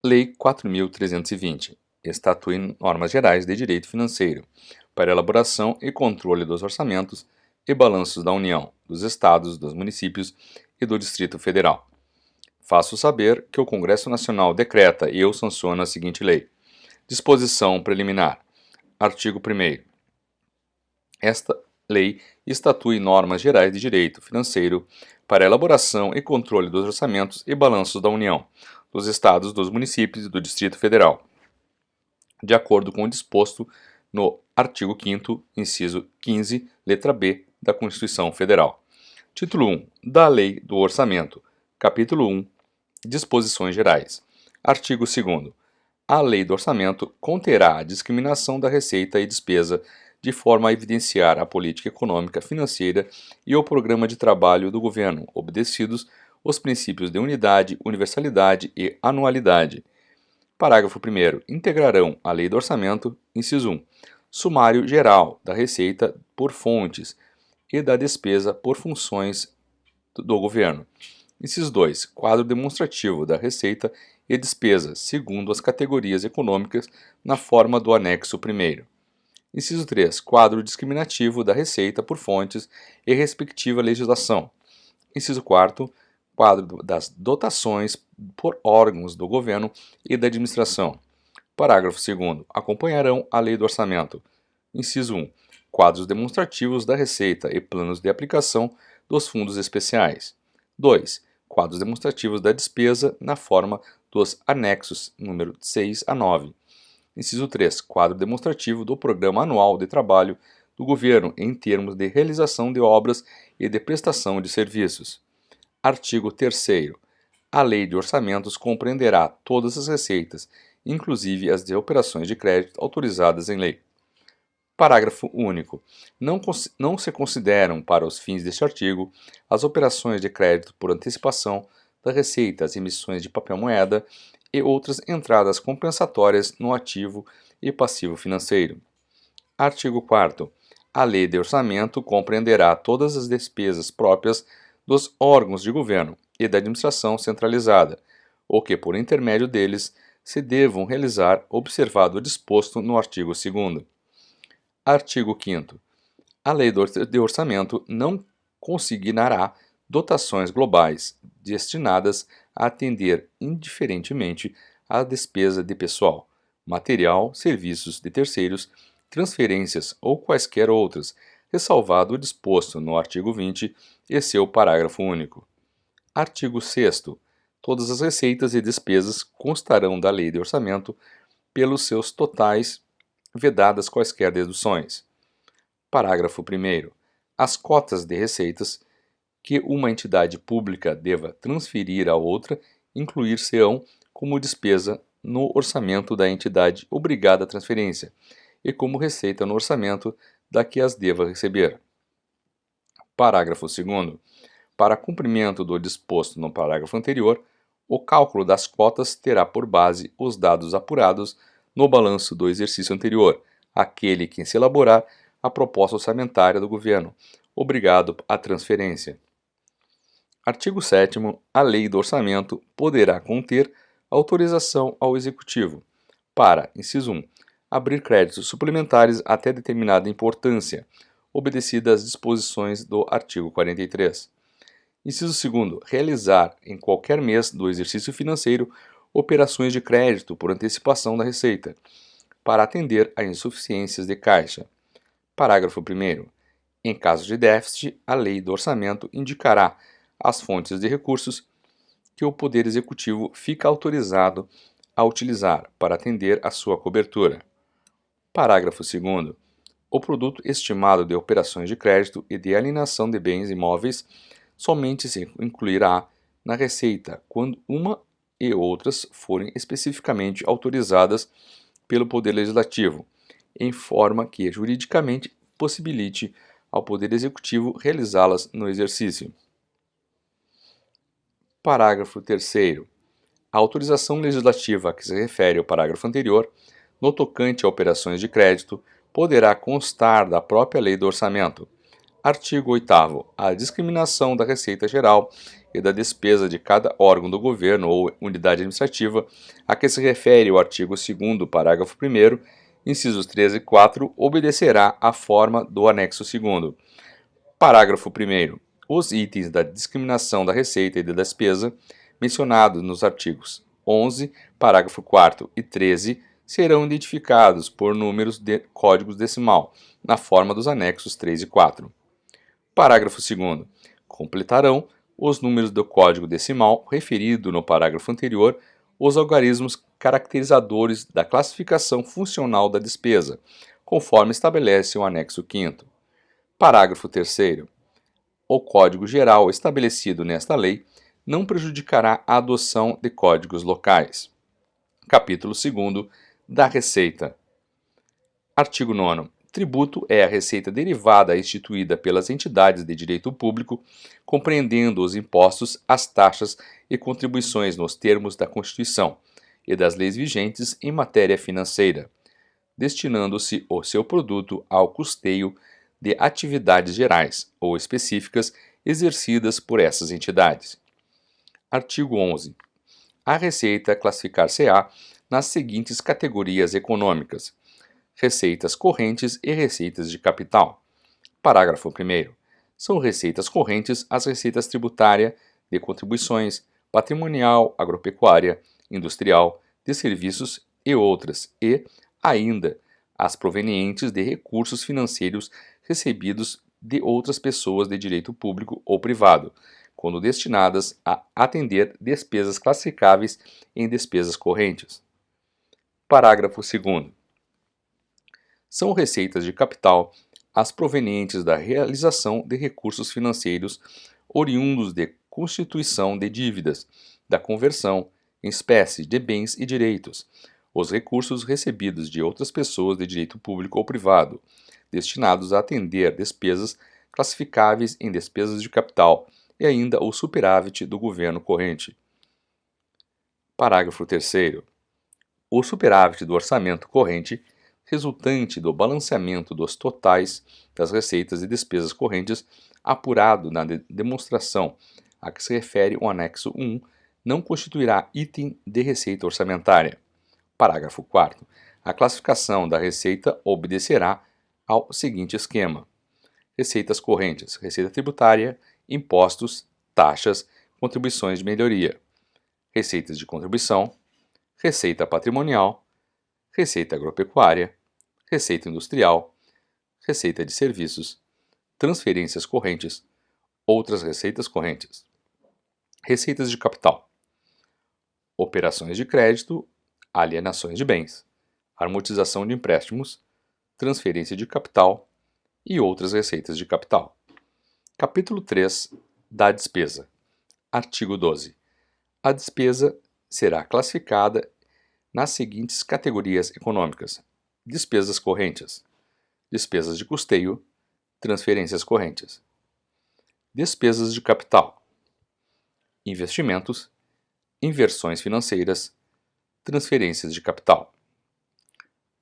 Lei 4.320 estatui normas gerais de direito financeiro para elaboração e controle dos orçamentos e balanços da União, dos Estados, dos municípios e do Distrito Federal. Faço saber que o Congresso Nacional decreta e eu sanciono a seguinte lei. Disposição preliminar. Artigo 1º. Esta lei estatui normas gerais de direito financeiro para elaboração e controle dos orçamentos e balanços da União, dos Estados, dos municípios e do Distrito Federal, de acordo com o disposto no artigo 5º, inciso 15, letra B, da Constituição Federal. Título 1. Da Lei do Orçamento. Capítulo 1. Disposições Gerais. Artigo 2º. A Lei do Orçamento conterá a discriminação da receita e despesa de forma a evidenciar a política econômica, financeira e o programa de trabalho do governo, obedecidos os princípios de unidade, universalidade e anualidade. Parágrafo 1º. Integrarão a Lei do Orçamento, inciso 1, sumário geral da receita por fontes e da despesa por funções do governo. Inciso 2. Quadro demonstrativo da receita e despesa, segundo as categorias econômicas, na forma do anexo 1º. Inciso 3. Quadro discriminativo da receita por fontes e respectiva legislação. Inciso 4. Quadro das dotações por órgãos do governo e da administração. Parágrafo 2º. Acompanharão a Lei do Orçamento. Inciso 1. Quadros demonstrativos da receita e planos de aplicação dos fundos especiais. 2. Quadros demonstrativos da despesa na forma dos anexos número 6 a 9. Inciso 3. Quadro demonstrativo do Programa Anual de Trabalho do Governo em termos de realização de obras e de prestação de serviços. Artigo 3º. A Lei de Orçamentos compreenderá todas as receitas, inclusive as de operações de crédito autorizadas em lei. Parágrafo único. Não se consideram, para os fins deste artigo, as operações de crédito por antecipação da receita, as emissões de papel-moeda e outras entradas compensatórias no ativo e passivo financeiro. Artigo 4º. A Lei de Orçamento compreenderá todas as despesas próprias dos órgãos de governo e da administração centralizada, ou que, por intermédio deles, se devam realizar, observado o disposto no artigo 2º. Artigo 5º. A Lei de Orçamento não consignará dotações globais destinadas a atender indiferentemente à despesa de pessoal, material, serviços de terceiros, transferências ou quaisquer outras, ressalvado o disposto no artigo 20 e seu parágrafo único. Artigo 6º. Todas as receitas e despesas constarão da Lei de Orçamento pelos seus totais, vedadas quaisquer deduções. Parágrafo 1º. As cotas de receitas que uma entidade pública deva transferir a outra incluir-se-ão como despesa no orçamento da entidade obrigada à transferência e como receita no orçamento da que as deva receber. Parágrafo 2º. Para cumprimento do disposto no parágrafo anterior, o cálculo das cotas terá por base os dados apurados no balanço do exercício anterior, aquele que se elaborar a proposta orçamentária do governo, obrigado à transferência. Artigo 7º. A Lei do Orçamento poderá conter autorização ao Executivo para, inciso 1, abrir créditos suplementares até determinada importância, obedecidas às disposições do artigo 43. Inciso 2º. Realizar, em qualquer mês do exercício financeiro, operações de crédito por antecipação da receita, para atender a insuficiências de caixa. Parágrafo 1º. Em caso de déficit, a Lei do Orçamento indicará as fontes de recursos que o Poder Executivo fica autorizado a utilizar para atender a sua cobertura. Parágrafo 2º. O produto estimado de operações de crédito e de alienação de bens imóveis somente se incluirá na receita quando uma e outras forem especificamente autorizadas pelo Poder Legislativo, em forma que juridicamente possibilite ao Poder Executivo realizá-las no exercício. Parágrafo 3º. A autorização legislativa a que se refere o parágrafo anterior, no tocante a operações de crédito, poderá constar da própria Lei do Orçamento. Artigo 8º. A discriminação da Receita Geral e da despesa de cada órgão do governo ou unidade administrativa a que se refere o artigo 2º, parágrafo 1º, incisos 3 e 4, obedecerá à forma do anexo 2º. Parágrafo 1º. Os itens da discriminação da receita e da despesa, mencionados nos artigos 11, parágrafo 4º e 13, serão identificados por números de códigos decimal, na forma dos anexos 3 e 4. Parágrafo 2º. Completarão os números do código decimal referido no parágrafo anterior os algarismos caracterizadores da classificação funcional da despesa, conforme estabelece o anexo 5º. Parágrafo 3º. O Código Geral estabelecido nesta lei não prejudicará a adoção de códigos locais. Capítulo 2º da Receita. Artigo 9º. Tributo é a receita derivada instituída pelas entidades de direito público, compreendendo os impostos, as taxas e contribuições nos termos da Constituição e das leis vigentes em matéria financeira, destinando-se o seu produto ao custeio de atividades gerais ou específicas exercidas por essas entidades. Artigo 11. A receita classificar-se-á nas seguintes categorias econômicas: receitas correntes e receitas de capital. Parágrafo 1º. São receitas correntes as receitas tributária, de contribuições, patrimonial, agropecuária, industrial, de serviços e outras, e, ainda, as provenientes de recursos financeiros recebidos de outras pessoas de direito público ou privado, quando destinadas a atender despesas classificáveis em despesas correntes. Parágrafo 2º. São receitas de capital as provenientes da realização de recursos financeiros oriundos de constituição de dívidas, da conversão em espécie de bens e direitos, os recursos recebidos de outras pessoas de direito público ou privado, destinados a atender despesas classificáveis em despesas de capital e ainda o superávit do governo corrente. Parágrafo 3º. O superávit do orçamento corrente, resultante do balanceamento dos totais das receitas e despesas correntes, apurado na demonstração a que se refere o anexo 1, não constituirá item de receita orçamentária. Parágrafo 4º. A classificação da receita obedecerá ao seguinte esquema: receitas correntes, receita tributária, impostos, taxas, contribuições de melhoria, receitas de contribuição, receita patrimonial, receita agropecuária, receita industrial, receita de serviços, transferências correntes, outras receitas correntes, receitas de capital, operações de crédito, alienações de bens, amortização de empréstimos, transferência de capital e outras receitas de capital. Capítulo 3 da despesa. Artigo 12. A despesa será classificada nas seguintes categorias econômicas: despesas correntes, despesas de custeio, transferências correntes, despesas de capital, investimentos, inversões financeiras, transferências de capital.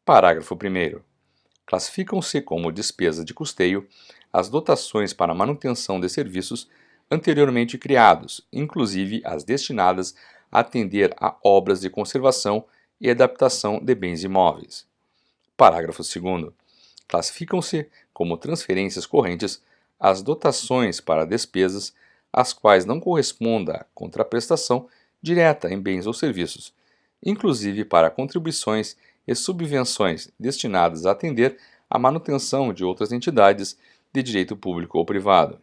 Parágrafo 1º. Classificam-se como despesa de custeio as dotações para manutenção de serviços anteriormente criados, inclusive as destinadas a atender a obras de conservação e adaptação de bens imóveis. Parágrafo 2º. Classificam-se como transferências correntes as dotações para despesas às quais não corresponda contraprestação direta em bens ou serviços, inclusive para contribuições e subvenções destinadas a atender à manutenção de outras entidades de direito público ou privado.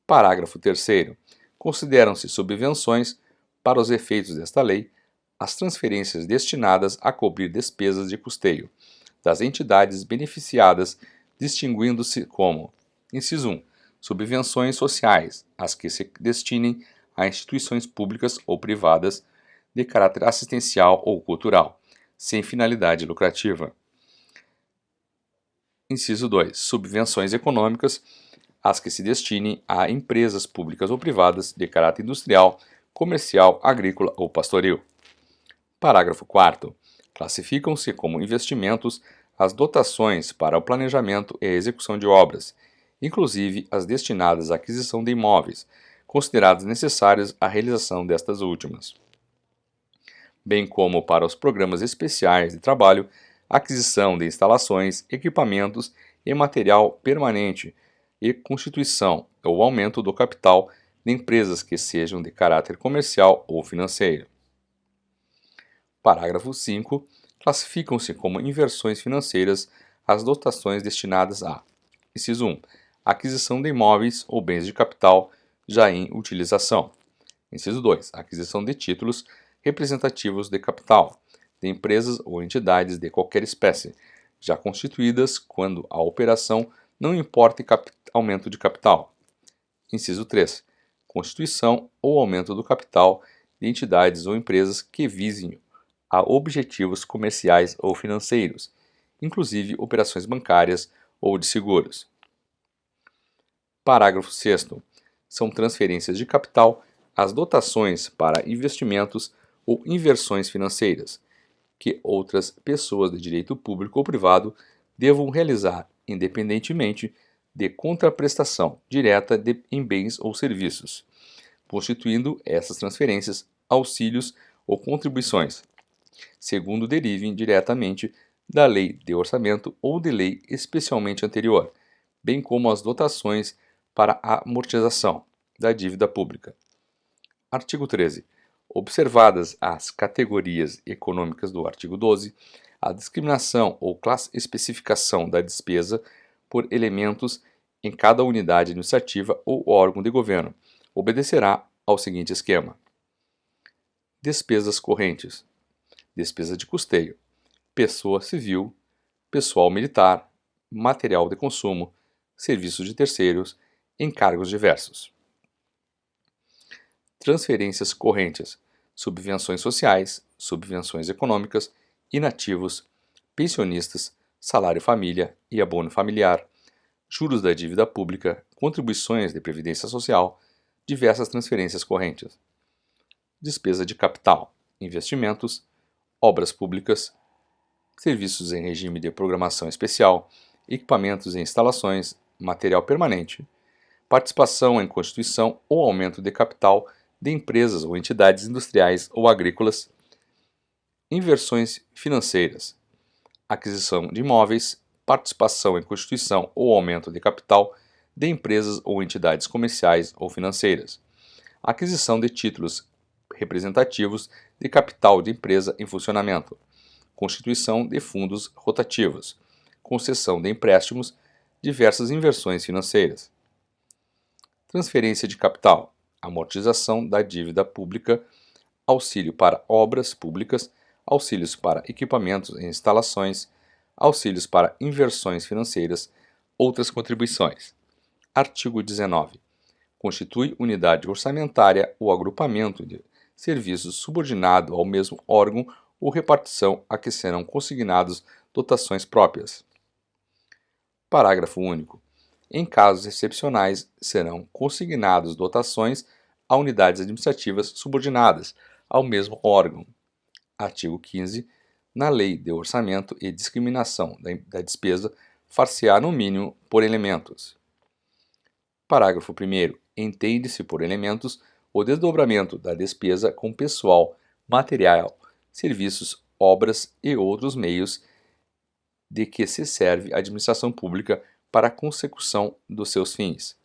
Parágrafo 3º. Consideram-se subvenções, para os efeitos desta lei, as transferências destinadas a cobrir despesas de custeio das entidades beneficiadas, distinguindo-se como: inciso 1. Subvenções sociais, as que se destinem a instituições públicas ou privadas de caráter assistencial ou cultural, sem finalidade lucrativa. Inciso 2. Subvenções econômicas, as que se destinem a empresas públicas ou privadas de caráter industrial, comercial, agrícola ou pastoril. Parágrafo 4º. Classificam-se como investimentos as dotações para o planejamento e execução de obras, inclusive as destinadas à aquisição de imóveis, considerados necessários à realização destas últimas, bem como para os programas especiais de trabalho, aquisição de instalações, equipamentos e material permanente e constituição ou aumento do capital de empresas que sejam de caráter comercial ou financeiro. Parágrafo 5. Classificam-se como inversões financeiras as dotações destinadas a: inciso 1. Aquisição de imóveis ou bens de capital já em utilização. Inciso 2. Aquisição de títulos representativos de capital, de empresas ou entidades de qualquer espécie, já constituídas quando a operação não importe aumento de capital. Inciso 3. Constituição ou aumento do capital de entidades ou empresas que visem a objetivos comerciais ou financeiros, inclusive operações bancárias ou de seguros. Parágrafo 6º. São transferências de capital as dotações para investimentos ou inversões financeiras, que outras pessoas de direito público ou privado devam realizar independentemente de contraprestação direta em bens ou serviços, constituindo essas transferências auxílios ou contribuições, segundo derivem diretamente da lei de orçamento ou de lei especialmente anterior, bem como as dotações para a amortização da dívida pública. Artigo 13. Observadas as categorias econômicas do artigo 12, a discriminação ou especificação da despesa por elementos em cada unidade administrativa ou órgão de governo obedecerá ao seguinte esquema: despesas correntes, despesa de custeio, pessoa civil, pessoal militar, material de consumo, serviços de terceiros, encargos diversos. Transferências correntes, subvenções sociais, subvenções econômicas, inativos, pensionistas, salário família e abono familiar, juros da dívida pública, contribuições de previdência social, diversas transferências correntes. Despesa de capital, investimentos, obras públicas, serviços em regime de programação especial, equipamentos e instalações, material permanente, participação em constituição ou aumento de capital de empresas ou entidades industriais ou agrícolas, inversões financeiras, aquisição de imóveis, participação em constituição ou aumento de capital de empresas ou entidades comerciais ou financeiras, aquisição de títulos representativos de capital de empresa em funcionamento, constituição de fundos rotativos, concessão de empréstimos, diversas inversões financeiras. Transferência de capital, amortização da dívida pública, auxílio para obras públicas, auxílios para equipamentos e instalações, auxílios para inversões financeiras, outras contribuições. Artigo 19. Constitui unidade orçamentária o agrupamento de serviços subordinado ao mesmo órgão ou repartição a que serão consignados dotações próprias. Parágrafo único. Em casos excepcionais, serão consignados dotações a unidades administrativas subordinadas ao mesmo órgão. Artigo 15. Na Lei de Orçamento e Discriminação da Despesa, far-se-á no mínimo por elementos. Parágrafo 1º. Entende-se por elementos o desdobramento da despesa com pessoal, material, serviços, obras e outros meios de que se serve a administração pública para a consecução dos seus fins.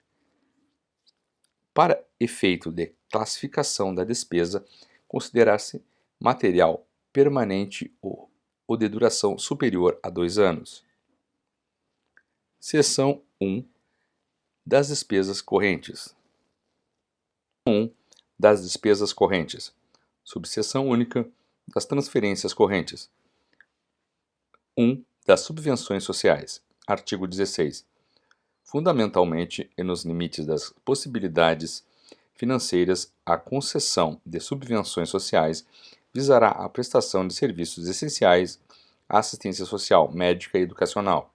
Para efeito de classificação da despesa, considerar-se material permanente ou de duração superior a 2 anos. Seção 1 das despesas correntes. 1 das despesas correntes. Subseção única das transferências correntes. 1 das subvenções sociais. Artigo 16. Fundamentalmente e nos limites das possibilidades financeiras, a concessão de subvenções sociais visará a prestação de serviços essenciais à assistência social, médica e educacional,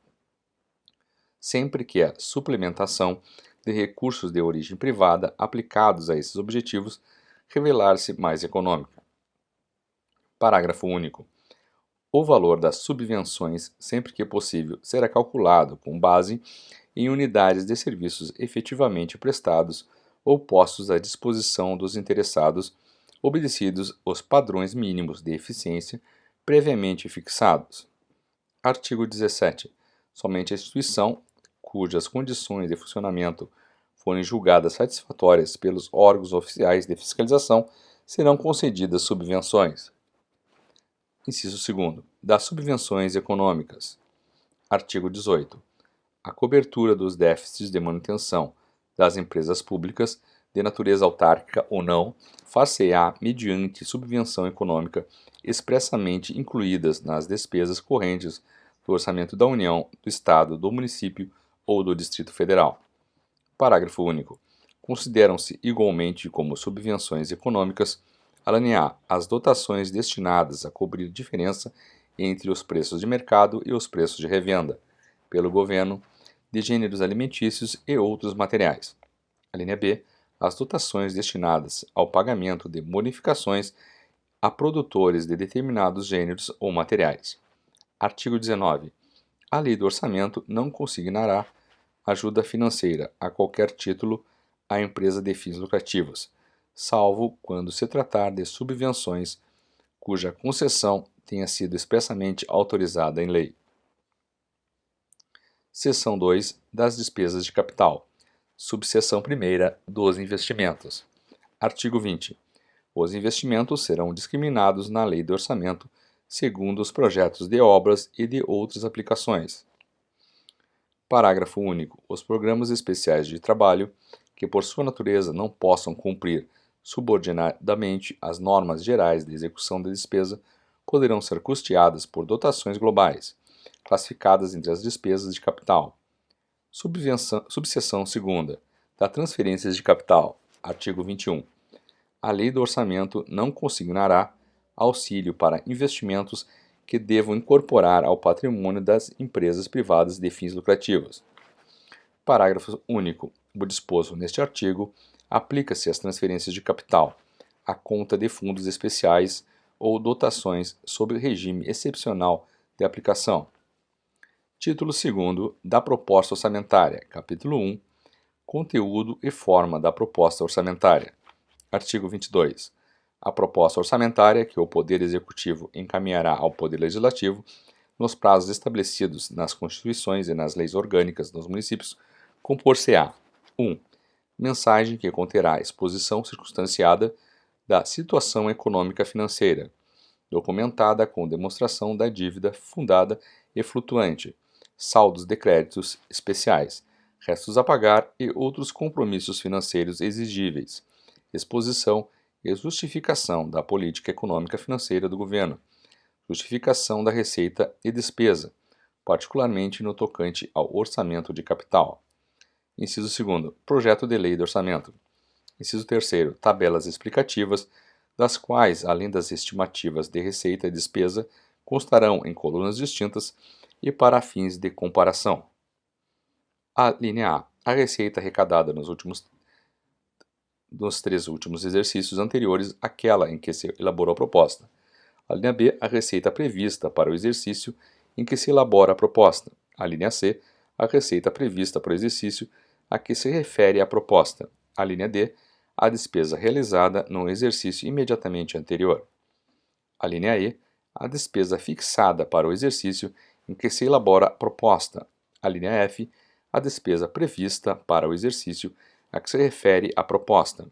sempre que a suplementação de recursos de origem privada aplicados a esses objetivos revelar-se mais econômica. Parágrafo único. O valor das subvenções, sempre que possível, será calculado com base em unidades de serviços efetivamente prestados ou postos à disposição dos interessados, obedecidos os padrões mínimos de eficiência previamente fixados. Artigo 17. Somente a instituição cujas condições de funcionamento forem julgadas satisfatórias pelos órgãos oficiais de fiscalização serão concedidas subvenções. Inciso 2º. Das subvenções econômicas. Artigo 18. A cobertura dos déficits de manutenção das empresas públicas, de natureza autárquica ou não, far-se-á mediante subvenção econômica expressamente incluídas nas despesas correntes do orçamento da União, do Estado, do município ou do Distrito Federal. Parágrafo único. Consideram-se igualmente como subvenções econômicas: alínea A, as dotações destinadas a cobrir diferença entre os preços de mercado e os preços de revenda, pelo governo, de gêneros alimentícios e outros materiais. Alínea B, as dotações destinadas ao pagamento de bonificações a produtores de determinados gêneros ou materiais. Artigo 19. A Lei do Orçamento não consignará ajuda financeira a qualquer título à empresa de fins lucrativos, salvo quando se tratar de subvenções cuja concessão tenha sido expressamente autorizada em lei. Seção 2 das despesas de capital. Subseção 1ª dos investimentos. Artigo 20. Os investimentos serão discriminados na Lei do Orçamento segundo os projetos de obras e de outras aplicações. Parágrafo único. Os programas especiais de trabalho, que por sua natureza não possam cumprir subordinadamente as normas gerais de execução da despesa, poderão ser custeadas por dotações globais, classificadas entre as despesas de capital. Subseção 2ª da transferências de capital. Artigo 21. A Lei do Orçamento não consignará auxílio para investimentos que devam incorporar ao patrimônio das empresas privadas de fins lucrativos. Parágrafo único. O disposto neste artigo aplica-se às transferências de capital, à conta de fundos especiais ou dotações sob regime excepcional de aplicação. Título 2º da Proposta Orçamentária. Capítulo 1. Conteúdo e forma da proposta orçamentária. Artigo 22. A proposta orçamentária que o Poder Executivo encaminhará ao Poder Legislativo, nos prazos estabelecidos nas Constituições e nas leis orgânicas dos municípios, compor-se-á: 1. Mensagem que conterá exposição circunstanciada da situação econômica financeira, documentada com demonstração da dívida fundada e flutuante, saldos de créditos especiais, restos a pagar e outros compromissos financeiros exigíveis, exposição e justificação da política econômica financeira do governo, justificação da receita e despesa, particularmente no tocante ao orçamento de capital. Inciso 2º. Projeto de lei de orçamento. Inciso 3º. Tabelas explicativas, das quais, além das estimativas de receita e despesa, constarão em colunas distintas e para fins de comparação. A linha A. A receita arrecadada nos 3 últimos exercícios anteriores àquela em que se elaborou a proposta. A linha B. A receita prevista para o exercício em que se elabora a proposta. A linha C. A receita prevista para o exercício a que se refere a proposta. A linha D. A despesa realizada no exercício imediatamente anterior. A linha E. A despesa fixada para o exercício em que se elabora a proposta. A linha F. A despesa prevista para o exercício a que se refere a proposta.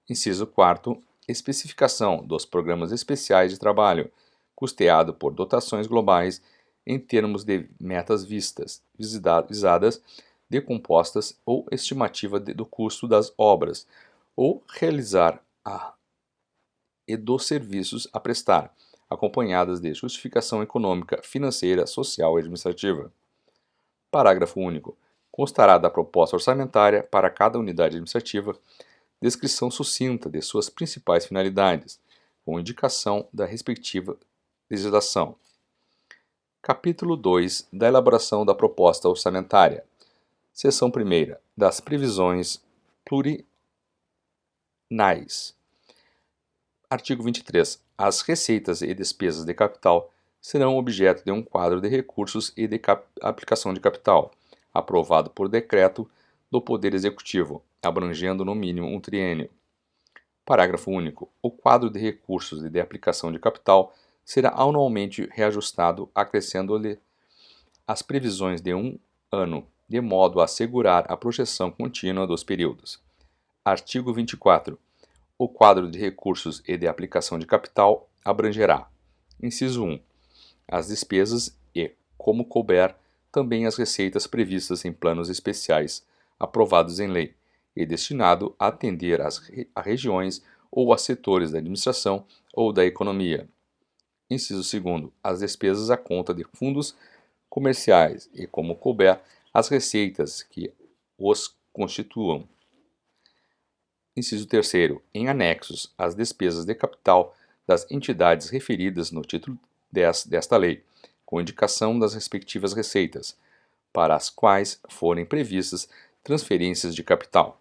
Inciso 4º. Especificação dos programas especiais de trabalho, custeado por dotações globais em termos de metas visadas, decompostas ou estimativa do custo das obras, ou realizar e dos serviços a prestar, acompanhadas de justificação econômica, financeira, social e administrativa. Parágrafo único. Constará da proposta orçamentária para cada unidade administrativa descrição sucinta de suas principais finalidades, com indicação da respectiva legislação. Capítulo 2 da elaboração da proposta orçamentária. Seção 1ª das previsões plurinais. Artigo 23. As receitas e despesas de capital serão objeto de um quadro de recursos e de aplicação de capital, aprovado por decreto do Poder Executivo, abrangendo no mínimo um triênio. Parágrafo único. O quadro de recursos e de aplicação de capital será anualmente reajustado, acrescendo-lhe as previsões de um ano, de modo a assegurar a projeção contínua dos períodos. Artigo 24. O quadro de recursos e de aplicação de capital abrangerá: inciso 1. As despesas e, como couber, também as receitas previstas em planos especiais aprovados em lei e destinado a atender a regiões ou a setores da administração ou da economia. Inciso 2. As despesas à conta de fundos comerciais e, como couber, as receitas que os constituam. Inciso 3. Em anexos às despesas de capital das entidades referidas no título 10 desta lei, com indicação das respectivas receitas, para as quais forem previstas transferências de capital.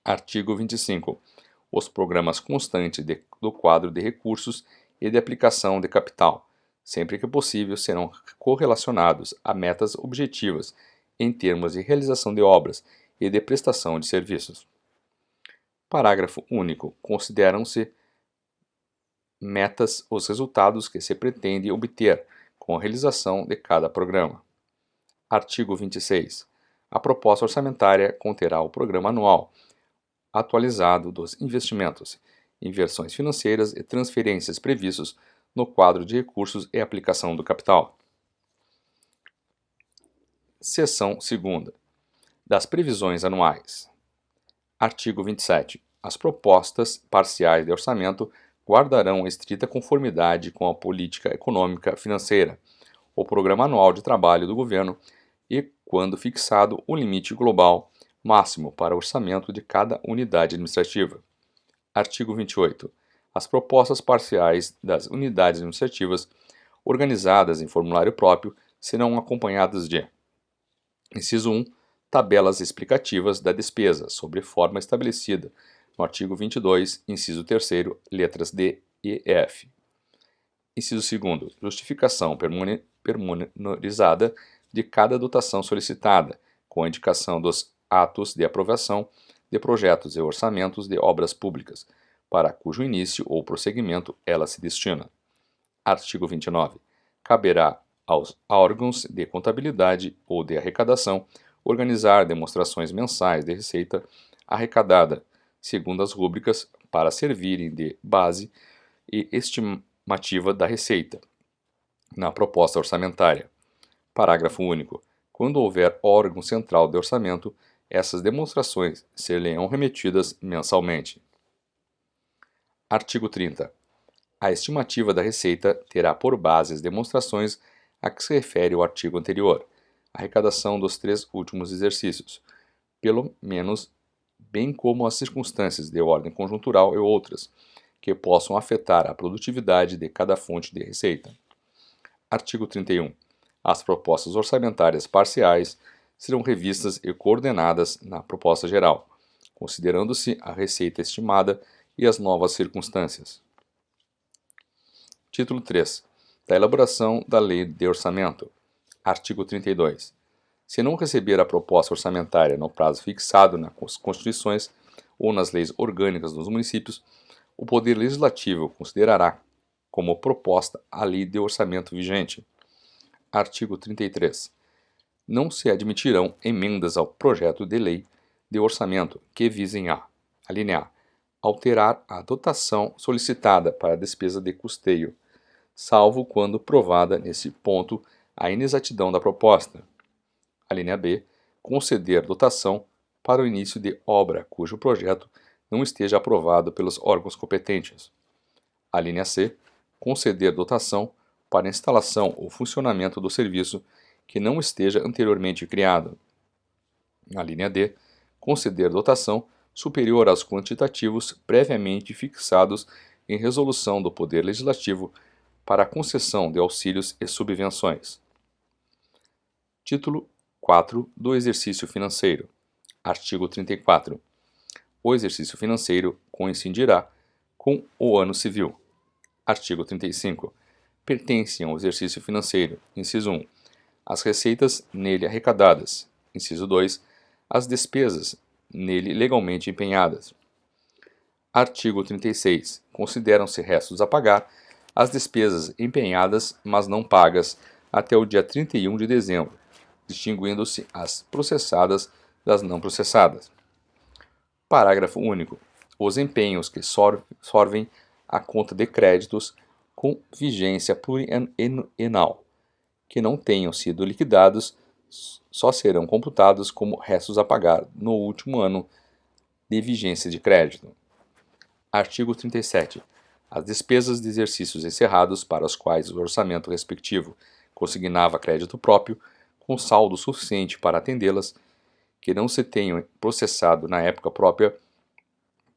Artigo 25. Os programas constantes do quadro de recursos e de aplicação de capital, sempre que possível, serão correlacionados a metas objetivas em termos de realização de obras e de prestação de serviços. Parágrafo único. Consideram-se metas os resultados que se pretende obter com a realização de cada programa. Artigo 26. A proposta orçamentária conterá o programa anual atualizado dos investimentos, inversões financeiras e transferências previstos no quadro de recursos e aplicação do capital. Seção 2. Das previsões anuais. Artigo 27. As propostas parciais de orçamento guardarão estrita conformidade com a política econômica financeira, o programa anual de trabalho do governo e, quando fixado, o limite global máximo para o orçamento de cada unidade administrativa. Artigo 28. As propostas parciais das unidades administrativas, organizadas em formulário próprio, serão acompanhadas de: inciso 1. Tabelas explicativas da despesa, sobre forma estabelecida no artigo 22, inciso 3º, letras D e F. Inciso 2. Justificação pormenorizada de cada dotação solicitada, com a indicação dos atos de aprovação de projetos e orçamentos de obras públicas, para cujo início ou prosseguimento ela se destina. Artigo 29. Caberá aos órgãos de contabilidade ou de arrecadação organizar demonstrações mensais de receita arrecadada, segundo as rúbricas, para servirem de base e estimativa da receita na proposta orçamentária. Parágrafo único. Quando houver órgão central de orçamento, essas demonstrações ser-lhe-ão remetidas mensalmente. Artigo 30. A estimativa da receita terá por base as demonstrações a que se refere o artigo anterior, arrecadação dos 3 últimos exercícios, pelo menos, bem como as circunstâncias de ordem conjuntural e outras, que possam afetar a produtividade de cada fonte de receita. Artigo 31. As propostas orçamentárias parciais serão revistas e coordenadas na proposta geral, considerando-se a receita estimada e as novas circunstâncias. Título 3. Da elaboração da Lei de Orçamento. Artigo 32. Se não receber a proposta orçamentária no prazo fixado nas Constituições ou nas leis orgânicas dos municípios, o Poder Legislativo considerará como proposta a Lei de Orçamento vigente. Artigo 33. Não se admitirão emendas ao projeto de lei de orçamento que visem a: alínea A, alterar a dotação solicitada para a despesa de custeio, salvo quando provada nesse ponto a inexatidão da proposta. Alínea B, conceder dotação para o início de obra cujo projeto não esteja aprovado pelos órgãos competentes. Alínea C, conceder dotação para instalação ou funcionamento do serviço que não esteja anteriormente criado. Alínea D, conceder dotação superior aos quantitativos previamente fixados em resolução do Poder Legislativo para a concessão de auxílios e subvenções. Título 4 do Exercício Financeiro. Artigo 34. O exercício financeiro coincidirá com o ano civil. Artigo 35. Pertencem ao exercício financeiro, inciso 1, as receitas nele arrecadadas, inciso 2, as despesas nele legalmente empenhadas. Artigo 36. Consideram-se restos a pagar as despesas empenhadas, mas não pagas, até o dia 31 de dezembro, distinguindo-se as processadas das não processadas. Parágrafo único. Os empenhos que sorvem a conta de créditos com vigência plurienal, que não tenham sido liquidados, só serão computados como restos a pagar no último ano de vigência de crédito. Artigo 37. As despesas de exercícios encerrados para os quais o orçamento respectivo consignava crédito próprio, com saldo suficiente para atendê-las, que não se tenham processado na época própria,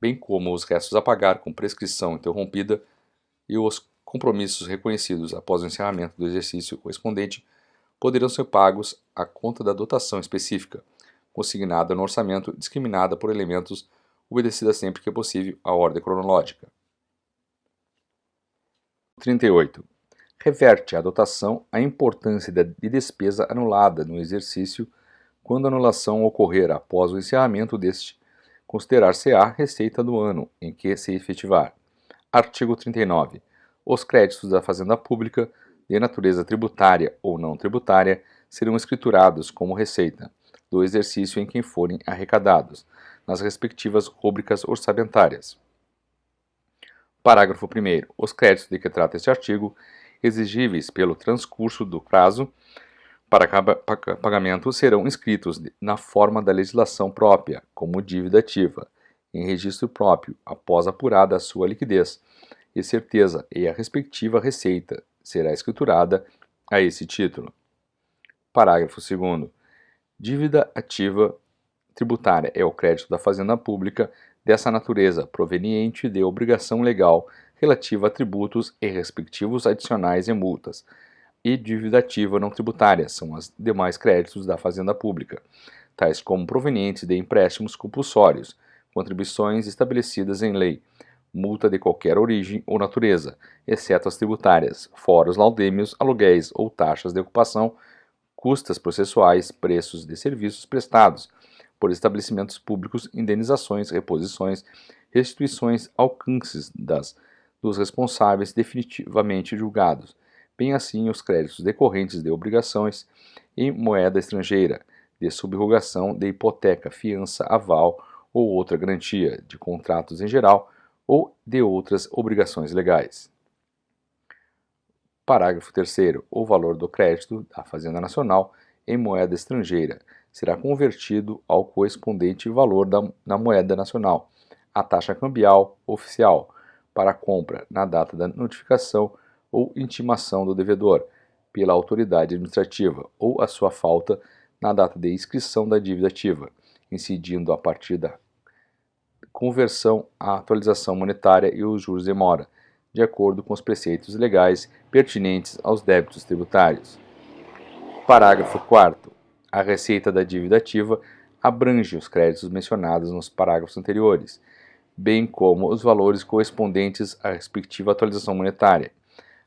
bem como os restos a pagar com prescrição interrompida e os compromissos reconhecidos após o encerramento do exercício correspondente, poderão ser pagos à conta da dotação específica, consignada no orçamento, discriminada por elementos, obedecida sempre que possível à ordem cronológica. 38. Reverte à dotação a importância de despesa anulada no exercício quando a anulação ocorrer após o encerramento deste, considerar-se-á receita do ano em que se efetivar. Artigo 39. Os créditos da Fazenda Pública, de natureza tributária ou não tributária, serão escriturados como receita do exercício em que forem arrecadados, nas respectivas rúbricas orçamentárias. Parágrafo 1º. Os créditos de que trata este artigo, exigíveis pelo transcurso do prazo para pagamento, serão inscritos na forma da legislação própria, como dívida ativa, em registro próprio, após apurada a sua liquidez e certeza, e a respectiva receita será escriturada a esse título. Parágrafo 2º. Dívida ativa tributária é o crédito da Fazenda Pública dessa natureza, proveniente de obrigação legal relativa a tributos e respectivos adicionais e multas, e dívida ativa não tributária são os demais créditos da Fazenda Pública, tais como provenientes de empréstimos compulsórios, contribuições estabelecidas em lei, multa de qualquer origem ou natureza, exceto as tributárias, fora os laudêmios, aluguéis ou taxas de ocupação, custas processuais, preços de serviços prestados por estabelecimentos públicos, indenizações, reposições, restituições, alcances dos responsáveis definitivamente julgados, bem assim os créditos decorrentes de obrigações em moeda estrangeira, de subrogação de hipoteca, fiança, aval ou outra garantia, de contratos em geral ou de outras obrigações legais. Parágrafo 3º. O valor do crédito da Fazenda Nacional em moeda estrangeira será convertido ao correspondente valor na moeda nacional, a taxa cambial oficial, para a compra na data da notificação ou intimação do devedor pela autoridade administrativa ou a sua falta na data de inscrição da dívida ativa, incidindo a partir da conversão a atualização monetária e os juros de mora, de acordo com os preceitos legais pertinentes aos débitos tributários. Parágrafo 4º. A receita da dívida ativa abrange os créditos mencionados nos parágrafos anteriores, bem como os valores correspondentes à respectiva atualização monetária,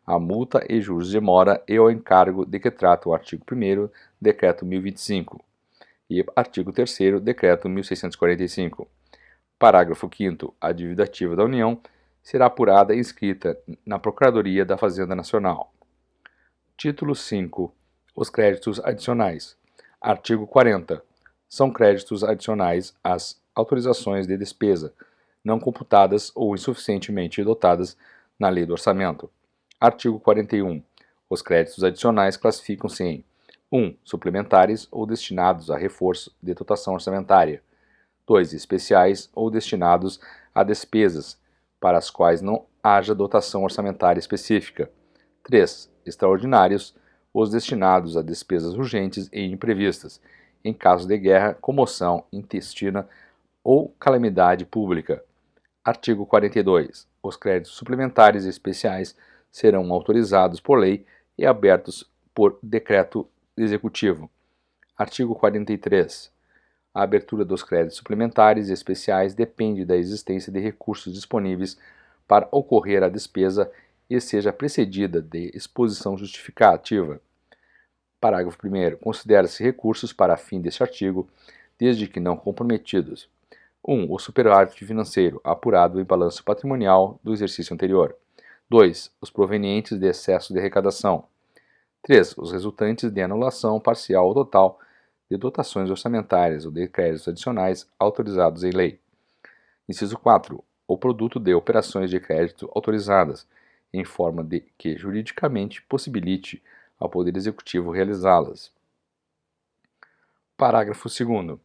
a multa e juros de mora e ao encargo de que trata o artigo 1º, Decreto 1025, e artigo 3º, Decreto 1645. Parágrafo 5º. A dívida ativa da União será apurada e inscrita na Procuradoria da Fazenda Nacional. Título 5. Os créditos adicionais. Artigo 40. São créditos adicionais às autorizações de despesa, não computadas ou insuficientemente dotadas na Lei do Orçamento. Artigo 41. Os créditos adicionais classificam-se em 1. Suplementares ou destinados a reforço de dotação orçamentária. 2. Especiais ou destinados a despesas para as quais não haja dotação orçamentária específica. 3. Extraordinários, os destinados a despesas urgentes e imprevistas, em caso de guerra, comoção intestina ou calamidade pública. Artigo 42. Os créditos suplementares e especiais serão autorizados por lei e abertos por decreto executivo. Artigo 43. A abertura dos créditos suplementares e especiais depende da existência de recursos disponíveis para ocorrer a despesa e seja precedida de exposição justificativa. Parágrafo 1º. Considera-se recursos para fim deste artigo, desde que não comprometidos, 1. O superávit financeiro, apurado em balanço patrimonial do exercício anterior. 2. Os provenientes de excesso de arrecadação. 3. Os resultantes de anulação parcial ou total de dotações orçamentárias ou de créditos adicionais autorizados em lei. Inciso 4. O produto de operações de crédito autorizadas, em forma de que juridicamente possibilite ao Poder Executivo realizá-las. Parágrafo 2º.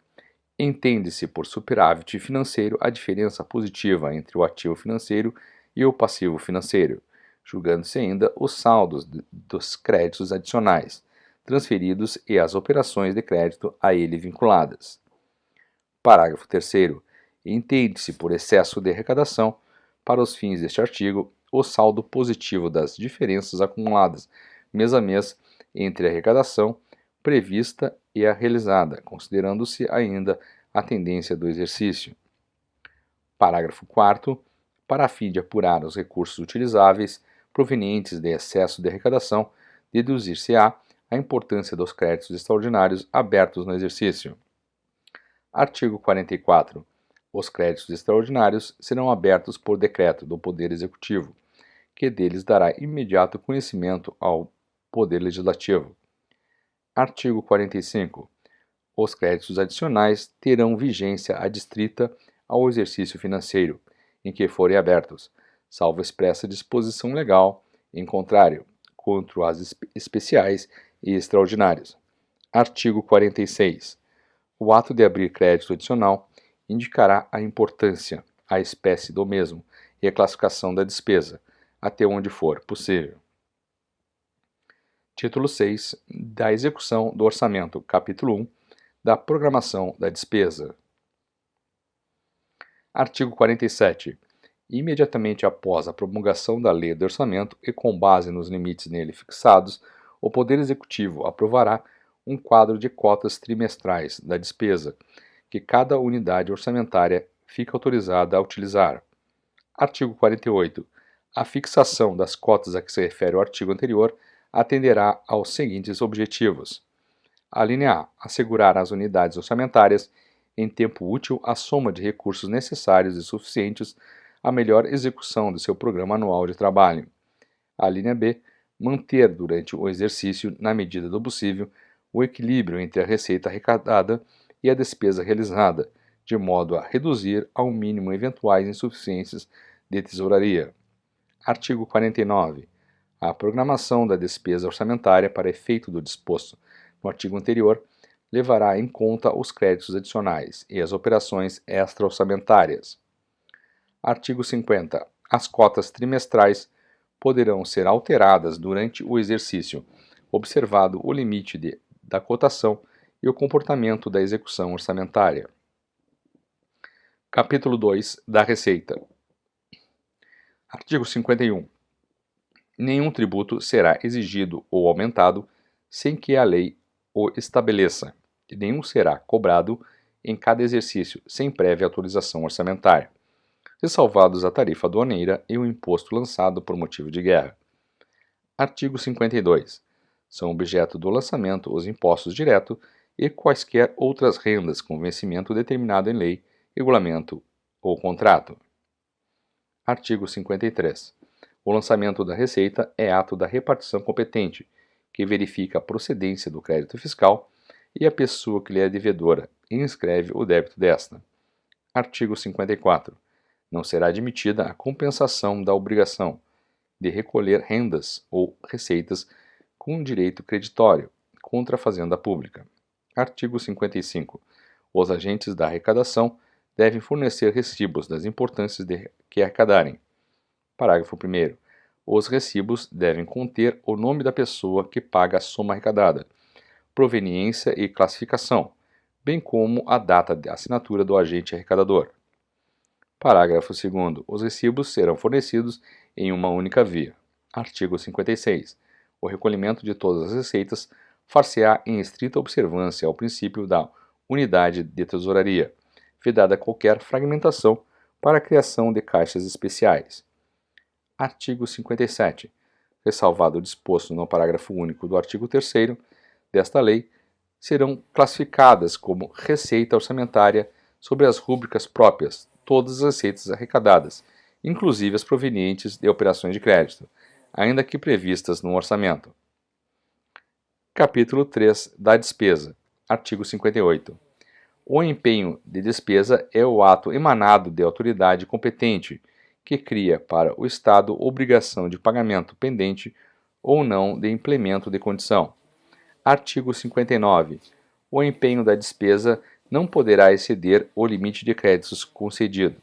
Entende-se por superávit financeiro a diferença positiva entre o ativo financeiro e o passivo financeiro, julgando-se ainda os saldos dos créditos adicionais, transferidos e as operações de crédito a ele vinculadas. Parágrafo 3º. Entende-se por excesso de arrecadação, para os fins deste artigo, o saldo positivo das diferenças acumuladas mês a mês entre a arrecadação prevista e a realizada, considerando-se ainda a tendência do exercício. Parágrafo 4º. Para fim de apurar os recursos utilizáveis provenientes de excesso de arrecadação, deduzir-se-á a importância dos créditos extraordinários abertos no exercício. Artigo 44. Os créditos extraordinários serão abertos por decreto do Poder Executivo, que deles dará imediato conhecimento ao Poder Legislativo. Artigo 45. Os créditos adicionais terão vigência adstrita ao exercício financeiro em que forem abertos, salvo expressa disposição legal, em contrário, quanto às especiais e extraordinários. Artigo 46. O ato de abrir crédito adicional indicará a importância, a espécie do mesmo e a classificação da despesa, até onde for possível. Título 6. Da execução do orçamento, capítulo 1, da programação da despesa. Artigo 47. Imediatamente após a promulgação da Lei do Orçamento e com base nos limites nele fixados, o Poder Executivo aprovará um quadro de cotas trimestrais da despesa, que cada unidade orçamentária fica autorizada a utilizar. Artigo 48. A fixação das cotas a que se refere o artigo anterior atenderá aos seguintes objetivos. A linha A. Assegurar às unidades orçamentárias, em tempo útil, a soma de recursos necessários e suficientes à melhor execução do seu programa anual de trabalho. A linha B. Manter durante o exercício, na medida do possível, o equilíbrio entre a receita arrecadada e a despesa realizada, de modo a reduzir ao mínimo eventuais insuficiências de tesouraria. Artigo 49. A programação da despesa orçamentária para efeito do disposto no artigo anterior levará em conta os créditos adicionais e as operações extra-orçamentárias. Artigo 50. As cotas trimestrais poderão ser alteradas durante o exercício, observado o limite da cotação e o comportamento da execução orçamentária. Capítulo 2 da Receita. Artigo 51. Nenhum tributo será exigido ou aumentado sem que a lei o estabeleça, e nenhum será cobrado em cada exercício sem prévia autorização orçamentária, ressalvados a tarifa aduaneira e o imposto lançado por motivo de guerra. Artigo 52. São objeto do lançamento os impostos diretos e quaisquer outras rendas com vencimento determinado em lei, regulamento ou contrato. Artigo 53. O lançamento da receita é ato da repartição competente, que verifica a procedência do crédito fiscal e a pessoa que lhe é devedora e inscreve o débito desta. Artigo 54. Não será admitida a compensação da obrigação de recolher rendas ou receitas com direito creditório contra a fazenda pública. Artigo 55. Os agentes da arrecadação devem fornecer recibos das importâncias que arrecadarem. Parágrafo 1º. Os recibos devem conter o nome da pessoa que paga a soma arrecadada, proveniência e classificação, bem como a data de assinatura do agente arrecadador. Parágrafo 2º. Os recibos serão fornecidos em uma única via. Artigo 56. O recolhimento de todas as receitas far-se-á em estrita observância ao princípio da unidade de tesouraria, vedada qualquer fragmentação para a criação de caixas especiais. Artigo 57. Ressalvado o disposto no parágrafo único do artigo 3º desta lei, serão classificadas como receita orçamentária sobre as rúbricas próprias todas as receitas arrecadadas, inclusive as provenientes de operações de crédito, ainda que previstas no orçamento. Capítulo 3 da despesa. Artigo 58. O empenho de despesa é o ato emanado de autoridade competente que cria para o Estado obrigação de pagamento pendente ou não de implemento de condição. Artigo 59. O empenho da despesa não poderá exceder o limite de créditos concedido.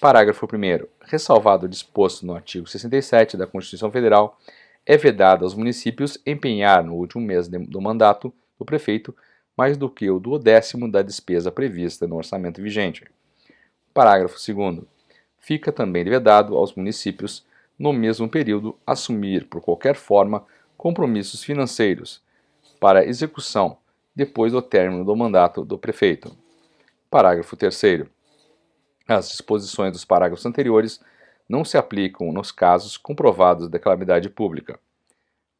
Parágrafo 1º. Ressalvado o disposto no artigo 67 da Constituição Federal, é vedado aos municípios empenhar no último mês do mandato do prefeito mais do que o 1/10 da despesa prevista no orçamento vigente. Parágrafo 2º. Fica também vedado aos municípios, no mesmo período, assumir por qualquer forma compromissos financeiros para execução depois do término do mandato do prefeito. Parágrafo 3º. As disposições dos parágrafos anteriores não se aplicam nos casos comprovados de calamidade pública.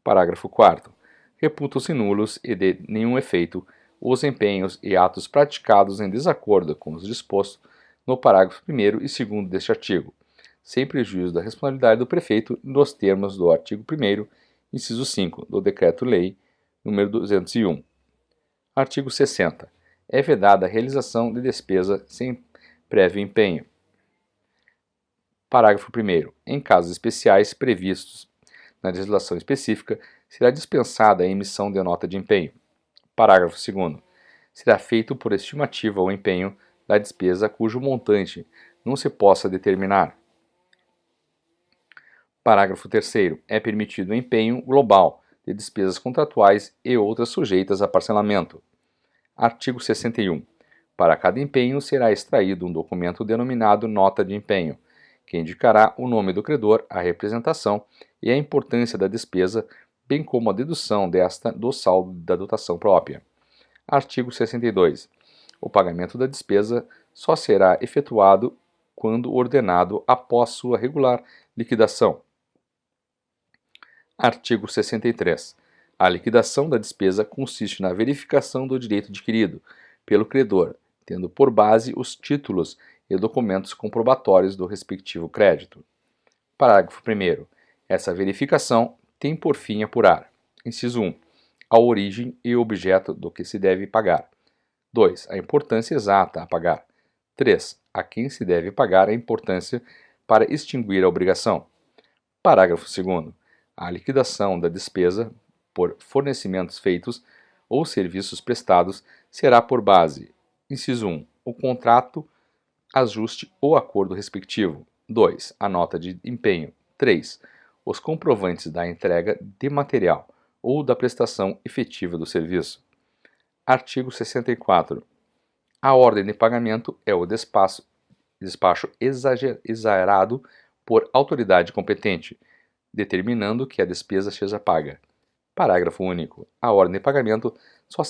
Parágrafo 4º. Reputam-se nulos e de nenhum efeito os empenhos e atos praticados em desacordo com os dispostos no parágrafo 1º e 2º deste artigo, sem prejuízo da responsabilidade do prefeito nos termos do artigo 1º, inciso 5, do Decreto-Lei nº 201. Artigo 60. É vedada a realização de despesa sem prévio empenho. Parágrafo 1º. Em casos especiais previstos na legislação específica, será dispensada a emissão de nota de empenho. Parágrafo 2º. Será feito por estimativa o empenho da despesa cujo montante não se possa determinar. Parágrafo 3º. É permitido o empenho global de despesas contratuais e outras sujeitas a parcelamento. Artigo 61. Para cada empenho será extraído um documento denominado nota de empenho, que indicará o nome do credor, a representação e a importância da despesa, bem como a dedução desta do saldo da dotação própria. Artigo 62. O pagamento da despesa só será efetuado quando ordenado após sua regular liquidação. Artigo 63. A liquidação da despesa consiste na verificação do direito adquirido pelo credor, tendo por base os títulos e documentos comprobatórios do respectivo crédito. Parágrafo 1º. Essa verificação tem por fim apurar: inciso 1. A origem e objeto do que se deve pagar. 2. A importância exata a pagar. 3. A quem se deve pagar a importância para extinguir a obrigação. Parágrafo 2º. A liquidação da despesa por fornecimentos feitos ou serviços prestados será por base: inciso 1. O contrato, ajuste ou acordo respectivo. 2. A nota de empenho. 3. Os comprovantes da entrega de material ou da prestação efetiva do serviço. Artigo 64. A ordem de pagamento é o despacho exarado por autoridade competente, determinando que a despesa seja paga. Parágrafo único. A ordem de pagamento só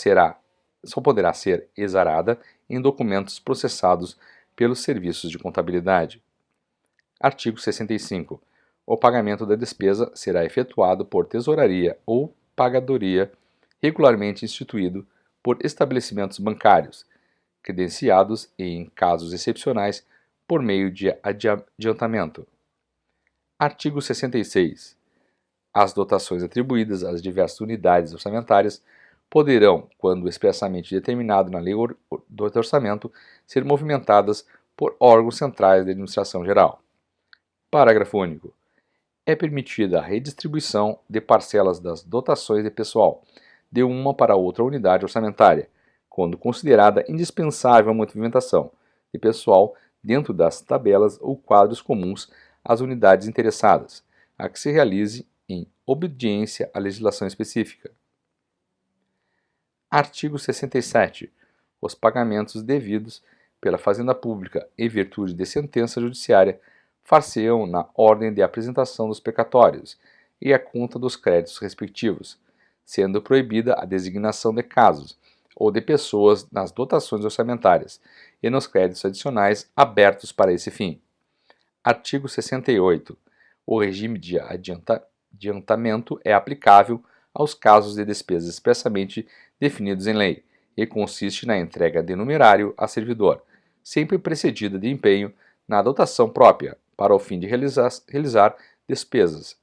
poderá ser exarada em documentos processados pelos serviços de contabilidade. Artigo 65. O pagamento da despesa será efetuado por tesouraria ou pagadoria regularmente instituído por estabelecimentos bancários, credenciados e, em casos excepcionais, por meio de adiantamento. Artigo 66. As dotações atribuídas às diversas unidades orçamentárias poderão, quando expressamente determinado na Lei do Orçamento, ser movimentadas por órgãos centrais de administração geral. Parágrafo único. É permitida a redistribuição de parcelas das dotações de pessoal de uma para outra unidade orçamentária, quando considerada indispensável a movimentação de pessoal dentro das tabelas ou quadros comuns às unidades interessadas, a que se realize em obediência à legislação específica. Artigo 67. Os pagamentos devidos pela Fazenda Pública em virtude de sentença judiciária far-se-ão na ordem de apresentação dos precatórios e a conta dos créditos respectivos, sendo proibida a designação de casos ou de pessoas nas dotações orçamentárias e nos créditos adicionais abertos para esse fim. Artigo 68. O regime de adiantamento é aplicável aos casos de despesas expressamente definidos em lei e consiste na entrega de numerário a servidor, sempre precedida de empenho na dotação própria, para o fim de realizar despesas,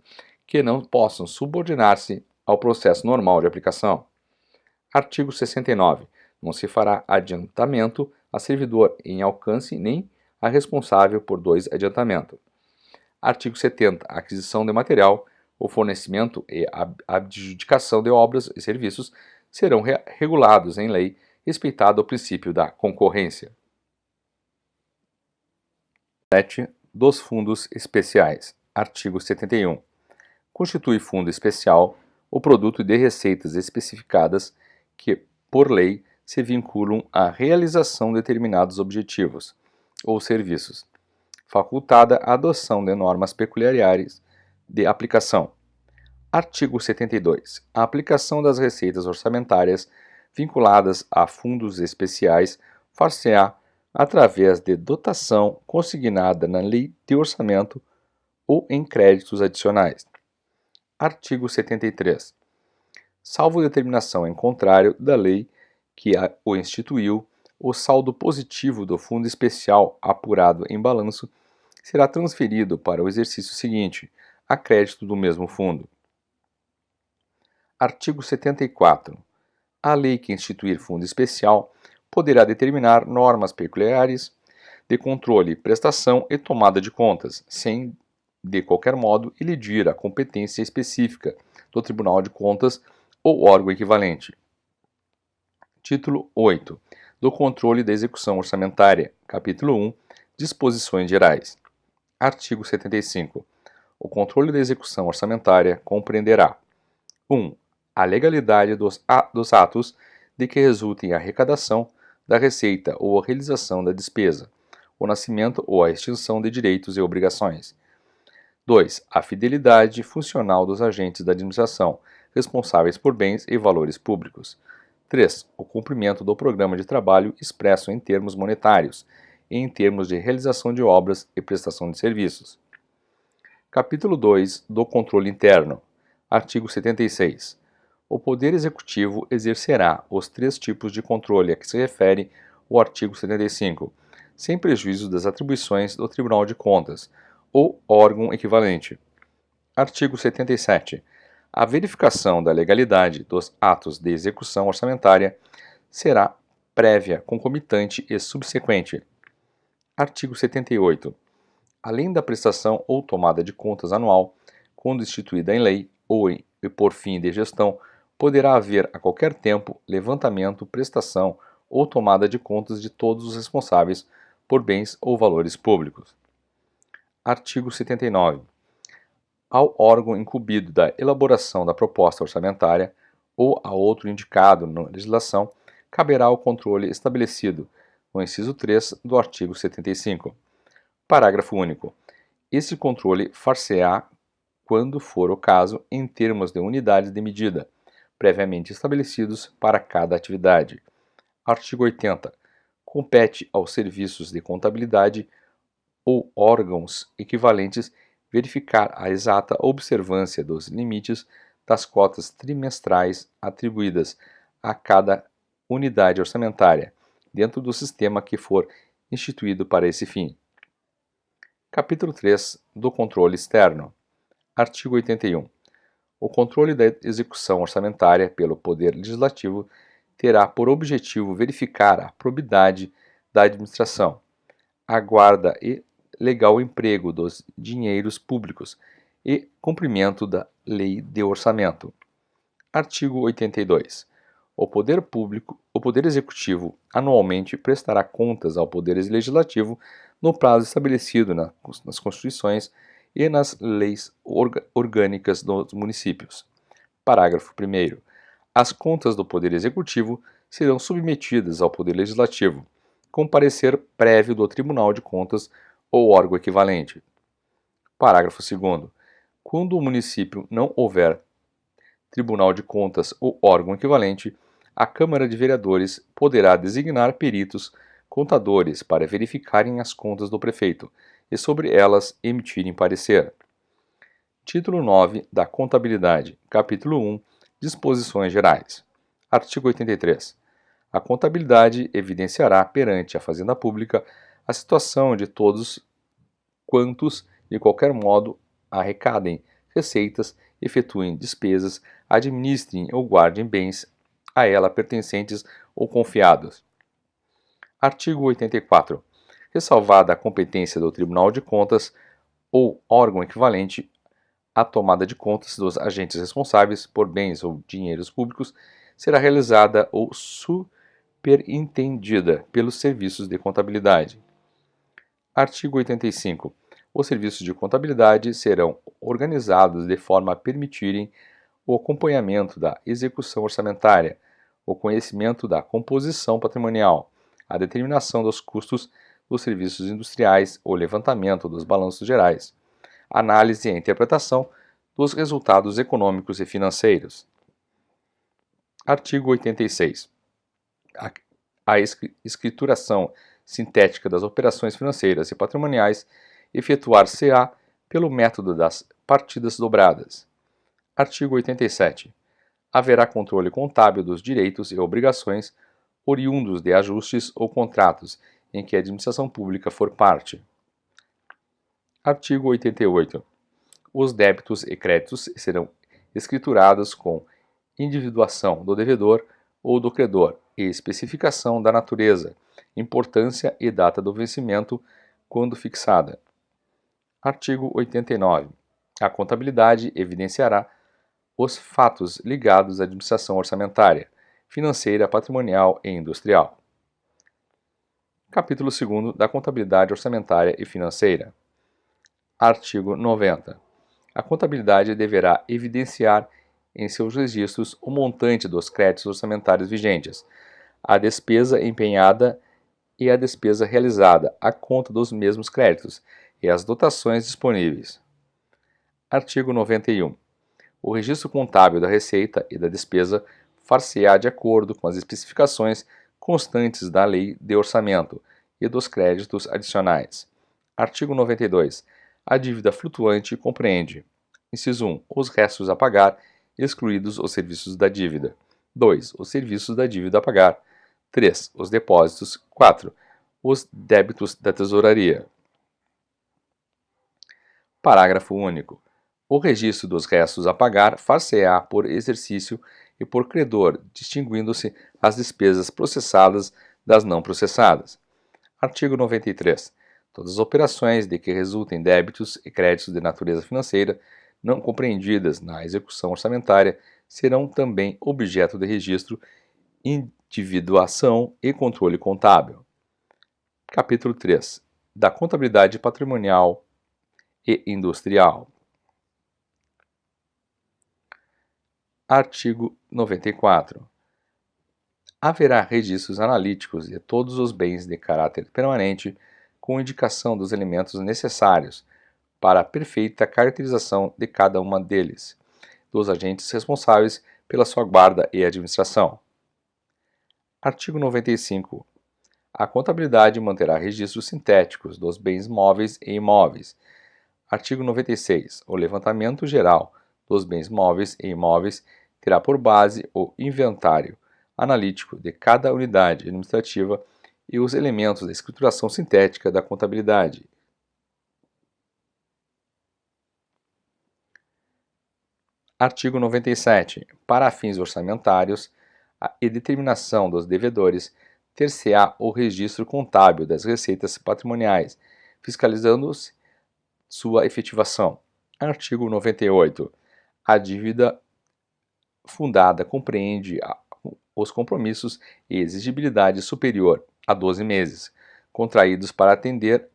que não possam subordinar-se ao processo normal de aplicação. Artigo 69. Não se fará adiantamento a servidor em alcance nem a responsável por dois adiantamentos. Artigo 70. A aquisição de material, o fornecimento e a adjudicação de obras e serviços serão regulados em lei, respeitado o princípio da concorrência. 7. Dos fundos especiais. Artigo 71. Constitui fundo especial o produto de receitas especificadas que, por lei, se vinculam à realização de determinados objetivos ou serviços, facultada a adoção de normas peculiares de aplicação. Artigo 72. A aplicação das receitas orçamentárias vinculadas a fundos especiais far-se-á através de dotação consignada na Lei de Orçamento ou em créditos adicionais. Artigo 73. Salvo determinação em contrário da lei que o instituiu, o saldo positivo do fundo especial apurado em balanço será transferido para o exercício seguinte, a crédito do mesmo fundo. Artigo 74. A lei que instituir fundo especial poderá determinar normas peculiares de controle, prestação e tomada de contas, sem, de qualquer modo, elidir a competência específica do Tribunal de Contas ou órgão equivalente. Título 8. Do controle da execução orçamentária. Capítulo 1. Disposições gerais. Artigo 75. O controle da execução orçamentária compreenderá: 1. A legalidade dos atos de que resultem a arrecadação da receita ou a realização da despesa, o nascimento ou a extinção de direitos e obrigações. 2. A fidelidade funcional dos agentes da administração, responsáveis por bens e valores públicos. 3. O cumprimento do programa de trabalho expresso em termos monetários e em termos de realização de obras e prestação de serviços. Capítulo 2. Do controle interno. Artigo 76. O Poder Executivo exercerá os 3 tipos de controle a que se refere o artigo 75, sem prejuízo das atribuições do Tribunal de Contas ou órgão equivalente. Artigo 77. A verificação da legalidade dos atos de execução orçamentária será prévia, concomitante e subsequente. Artigo 78. Além da prestação ou tomada de contas anual, quando instituída em lei ou por fim de gestão, poderá haver a qualquer tempo levantamento, prestação ou tomada de contas de todos os responsáveis por bens ou valores públicos. Artigo 79. Ao órgão incumbido da elaboração da proposta orçamentária ou a outro indicado na legislação, caberá o controle estabelecido no inciso 3 do artigo 75. Parágrafo único. Esse controle far-se-á, quando for o caso, em termos de unidades de medida, previamente estabelecidos para cada atividade. Artigo 80. Compete aos serviços de contabilidade ou órgãos equivalentes verificar a exata observância dos limites das cotas trimestrais atribuídas a cada unidade orçamentária, dentro do sistema que for instituído para esse fim. Capítulo 3. Do controle externo. Artigo 81. O controle da execução orçamentária pelo Poder Legislativo terá por objetivo verificar a probidade da administração, a guarda e legal emprego dos dinheiros públicos e cumprimento da Lei de Orçamento. Artigo 82. O Poder Executivo anualmente prestará contas ao Poder Legislativo no prazo estabelecido nas Constituições e nas leis orgânicas dos municípios. Parágrafo 1º. As contas do Poder Executivo serão submetidas ao Poder Legislativo, com parecer prévio do Tribunal de Contas ou órgão equivalente. Parágrafo 2º. Quando o município não houver Tribunal de Contas ou órgão equivalente, a Câmara de Vereadores poderá designar peritos contadores para verificarem as contas do prefeito e sobre elas emitirem parecer. Título 9 da Contabilidade, Capítulo 1, Disposições Gerais. Artigo 83. A contabilidade evidenciará perante a Fazenda Pública a situação de todos quantos, de qualquer modo, arrecadem receitas, efetuem despesas, administrem ou guardem bens a ela pertencentes ou confiados. Artigo 84. Ressalvada a competência do Tribunal de Contas ou órgão equivalente, a tomada de contas dos agentes responsáveis por bens ou dinheiros públicos será realizada ou superintendida pelos serviços de contabilidade. Artigo 85. Os serviços de contabilidade serão organizados de forma a permitirem o acompanhamento da execução orçamentária, o conhecimento da composição patrimonial, a determinação dos custos dos serviços industriais, o levantamento dos balanços gerais, análise e interpretação dos resultados econômicos e financeiros. Artigo 86. A escrituração sintética das operações financeiras e patrimoniais efetuar-se-á pelo método das partidas dobradas. Artigo 87. Haverá controle contábil dos direitos e obrigações oriundos de ajustes ou contratos em que a administração pública for parte. Artigo 88. Os débitos e créditos serão escriturados com individuação do devedor ou do credor e especificação da natureza, importância e data do vencimento, quando fixada. Artigo 89. A contabilidade evidenciará os fatos ligados à administração orçamentária, financeira, patrimonial e industrial. Capítulo 2 da Contabilidade Orçamentária e Financeira. Artigo 90. A contabilidade deverá evidenciar em seus registros o montante dos créditos orçamentários vigentes, a despesa empenhada e a despesa realizada à conta dos mesmos créditos e as dotações disponíveis. Artigo 91. O registro contábil da receita e da despesa far-se-á de acordo com as especificações constantes da Lei de Orçamento e dos créditos adicionais. Artigo 92. A dívida flutuante compreende: inciso 1. Os restos a pagar, excluídos os serviços da dívida. 2. Os serviços da dívida a pagar. 3. Os depósitos. 4. Os débitos da tesouraria. Parágrafo único. O registro dos restos a pagar far-se-á por exercício e por credor, distinguindo-se as despesas processadas das não processadas. Artigo 93. Todas as operações de que resultem débitos e créditos de natureza financeira não compreendidas na execução orçamentária serão também objeto de registro, individuação e controle contábil. Capítulo 3. Da contabilidade patrimonial e industrial. Artigo 94. Haverá registros analíticos de todos os bens de caráter permanente, com indicação dos elementos necessários para a perfeita caracterização de cada uma deles, dos agentes responsáveis pela sua guarda e administração. Artigo 95. A contabilidade manterá registros sintéticos dos bens móveis e imóveis. Artigo 96. O levantamento geral dos bens móveis e imóveis terá por base o inventário analítico de cada unidade administrativa e os elementos da escrituração sintética da contabilidade. Artigo 97. Para fins orçamentários e determinação dos devedores, ter-se-á o registro contábil das receitas patrimoniais, fiscalizando-se sua efetivação. Artigo 98. A dívida fundada compreende os compromissos e exigibilidade superior a 12 meses, contraídos para atender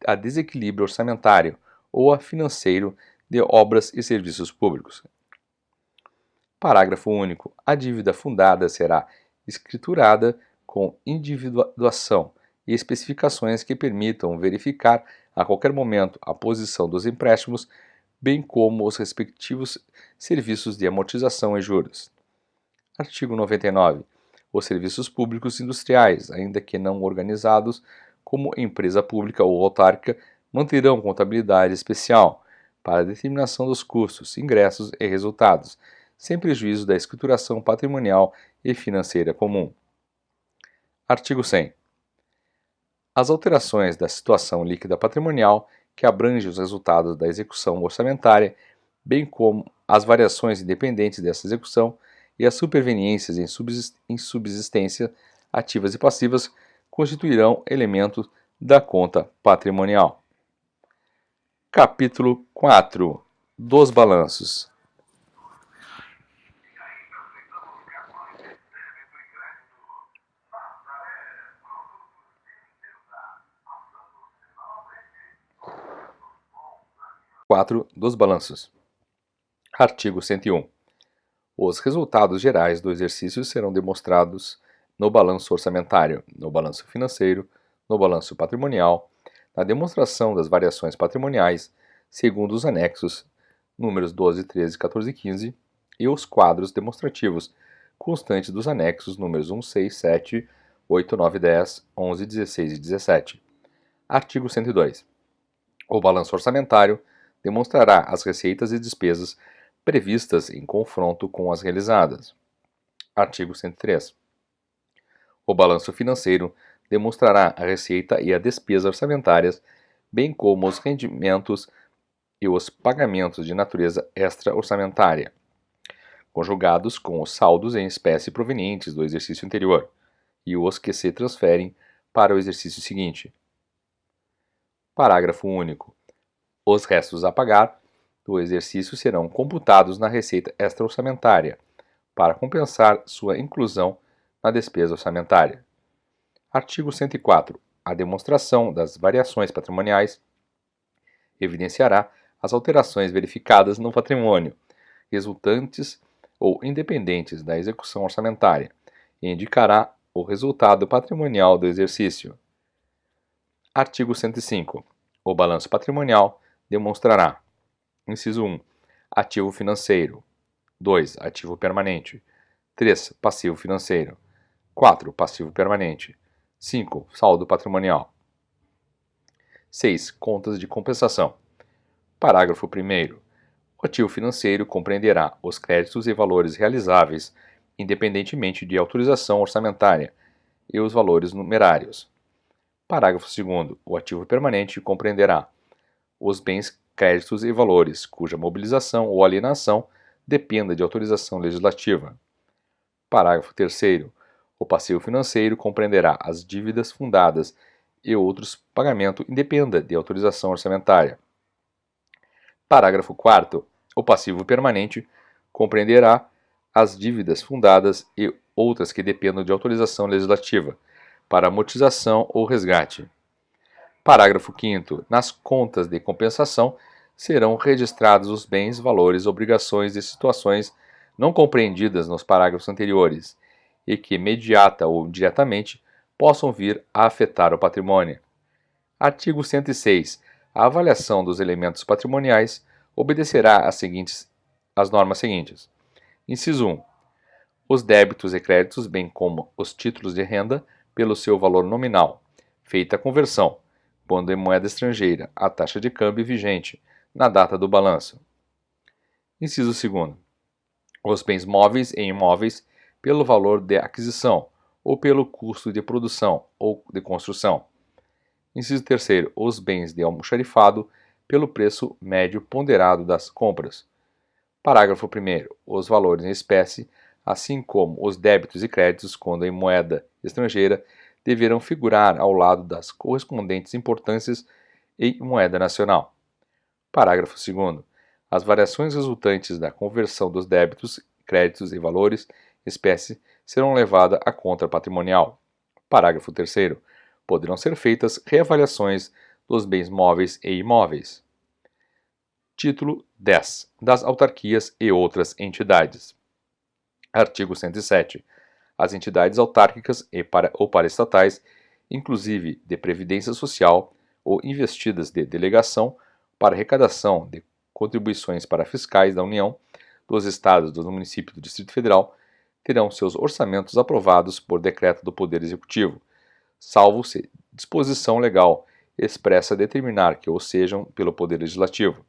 a desequilíbrio orçamentário ou a financeiro de obras e serviços públicos. Parágrafo único. A dívida fundada será escriturada com individuação e especificações que permitam verificar a qualquer momento a posição dos empréstimos, bem como os respectivos serviços de amortização e juros. Artigo 99. Os serviços públicos industriais, ainda que não organizados como empresa pública ou autárquica, manterão contabilidade especial para a determinação dos custos, ingressos e resultados, sem prejuízo da escrituração patrimonial e financeira comum. Artigo 100. As alterações da situação líquida patrimonial, que abrange os resultados da execução orçamentária, bem como as variações independentes dessa execução e as superveniências em subsistência, ativas e passivas, constituirão elementos da conta patrimonial. Capítulo 4 dos balanços. Artigo 101. Os resultados gerais do exercício serão demonstrados no balanço orçamentário, no balanço financeiro, no balanço patrimonial, na demonstração das variações patrimoniais, segundo os anexos números 12, 13, 14 e 15, e os quadros demonstrativos constantes dos anexos números 1, 6, 7, 8, 9, 10, 11, 16 e 17. Artigo 102. O balanço orçamentário demonstrará as receitas e despesas previstas em confronto com as realizadas. Artigo 103. O balanço financeiro demonstrará a receita e a despesa orçamentárias, bem como os rendimentos e os pagamentos de natureza extra-orçamentária, conjugados com os saldos em espécie provenientes do exercício anterior e os que se transferem para o exercício seguinte. Parágrafo único. Os restos a pagar do exercício serão computados na receita extra-orçamentária, para compensar sua inclusão na despesa orçamentária. Artigo 104. A demonstração das variações patrimoniais evidenciará as alterações verificadas no patrimônio, resultantes ou independentes da execução orçamentária, e indicará o resultado patrimonial do exercício. Artigo 105. O balanço patrimonial demonstrará: inciso 1. Ativo financeiro. 2. Ativo permanente. 3. Passivo financeiro. 4. Passivo permanente. 5. Saldo patrimonial. 6. Contas de compensação. Parágrafo 1º. O ativo financeiro compreenderá os créditos e valores realizáveis, independentemente de autorização orçamentária, e os valores numerários. Parágrafo 2º. O ativo permanente compreenderá os bens, créditos e valores cuja mobilização ou alienação dependa de autorização legislativa. Parágrafo 3º. O passivo financeiro compreenderá as dívidas fundadas e outros pagamento independa de autorização orçamentária. Parágrafo 4º. O passivo permanente compreenderá as dívidas fundadas e outras que dependam de autorização legislativa para amortização ou resgate. Parágrafo 5º. Nas contas de compensação serão registrados os bens, valores, obrigações e situações não compreendidas nos parágrafos anteriores e que, imediata ou diretamente, possam vir a afetar o patrimônio. Artigo 106. A avaliação dos elementos patrimoniais obedecerá às normas seguintes. Inciso 1. Os débitos e créditos, bem como os títulos de renda, pelo seu valor nominal, feita a conversão, quando em moeda estrangeira, a taxa de câmbio vigente na data do balanço. Inciso 2º. Os bens móveis e imóveis pelo valor de aquisição ou pelo custo de produção ou de construção. Inciso 3º. Os bens de almoxarifado pelo preço médio ponderado das compras. Parágrafo 1º. Os valores em espécie, assim como os débitos e créditos quando em moeda estrangeira, deverão figurar ao lado das correspondentes importâncias em moeda nacional. Parágrafo 2º. As variações resultantes da conversão dos débitos, créditos e valores espécie serão levadas à conta patrimonial. Parágrafo 3º. Poderão ser feitas reavaliações dos bens móveis e imóveis. Título 10. Das autarquias e outras entidades. Artigo 107. As entidades autárquicas ou paraestatais, inclusive de previdência social ou investidas de delegação para arrecadação de contribuições para fiscais da União, dos Estados, dos municípios do Distrito Federal, terão seus orçamentos aprovados por decreto do Poder Executivo, salvo se disposição legal expressa determinar que o sejam pelo Poder Legislativo.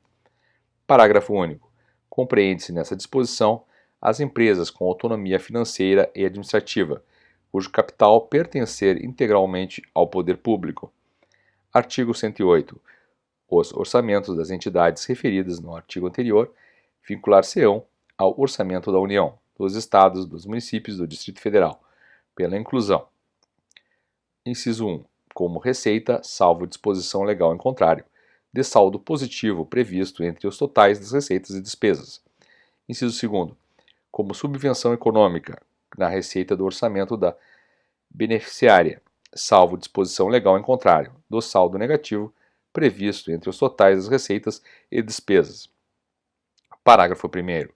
Parágrafo único. Compreende-se nessa disposição as empresas com autonomia financeira e administrativa, cujo capital pertencer integralmente ao poder público. Artigo 108. Os orçamentos das entidades referidas no artigo anterior vincular-se-ão ao orçamento da União, dos Estados, dos municípios e do Distrito Federal, pela inclusão. Inciso 1. Como receita, salvo disposição legal em contrário, de saldo positivo previsto entre os totais das receitas e despesas. Inciso 2. Como subvenção econômica na receita do orçamento da beneficiária, salvo disposição legal em contrário, do saldo negativo previsto entre os totais das receitas e despesas. Parágrafo 1º.